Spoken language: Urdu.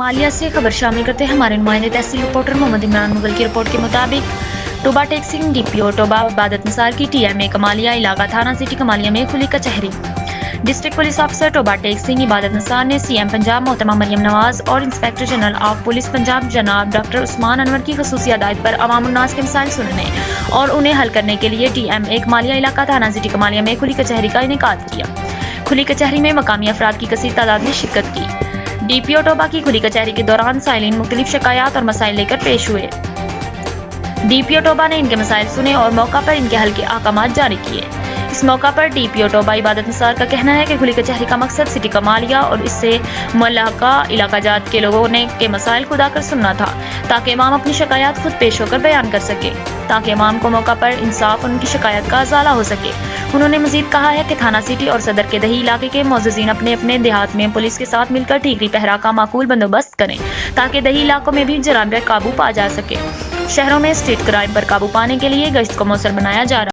کمالیہ سے خبر شامل کرتے ہیں ہمارے نمائندے تحصیل رپورٹر محمد عمران مغل کی رپورٹ کے مطابق ٹوبا ٹیکسنگ ڈی پی او ٹوبا عبادت نثار کی ٹی ایم اے کمالیہ علاقہ تھانہ سٹی کمالیہ میں کھلی کچہری۔ ڈسٹرکٹ پولیس آفیسر ٹوبا ٹیکسنگ عبادت نثار نے سی ایم پنجاب محترمہ مریم نواز اور inspector general of police Punjab جناب ڈاکٹر عثمان انور کی خصوصی ہدایت پر عوام الناس کے مسائل سننے اور انہیں حل کرنے کے لیے ٹی ایم اے کمالیہ علاقہ تھانہ سٹی کمالیہ میں کھلی کچہری کا انعقاد کیا۔ کھلی کچہری میں مقامی افراد کی کثیر تعداد میں شرکت کی۔ ڈی پی او ٹوبا کی کھلی کچہری کے دوران سائلین مختلف شکایات اور مسائل لے کر پیش ہوئے۔ ڈی پی او ٹوبا نے ان کے مسائل سنے اور موقع پر ان کے حل کے احکامات جاری کیے۔ اس موقع پر ڈی پی او ٹوبا عبادت نثار کا کہنا ہے کہ کھلی کچہری کا مقصد سٹی کمالیہ اور اس سے ملحقہ علاقہ جات کے لوگوں کے مسائل خود آ کر سننا تھا، تاکہ عوام اپنی شکایات خود پیش ہو کر بیان کر سکے، تاکہ عوام کو موقع پر انصاف اور ان کی شکایت کا ازالہ ہو سکے۔ انہوں نے مزید کہا ہے کہ تھانہ سٹی اور صدر کے دہی علاقے کے معززین اپنے اپنے دیہات میں پولیس کے ساتھ مل کر ٹھیکری پہرا کا معقول بندوبست کریں، تاکہ دیہی علاقوں میں بھی جرائم پر قابو پا جا سکے۔ شہروں میں اسٹریٹ کرائم پر قابو پانے کے لیے گشت کو موثر بنایا جا رہا ہے۔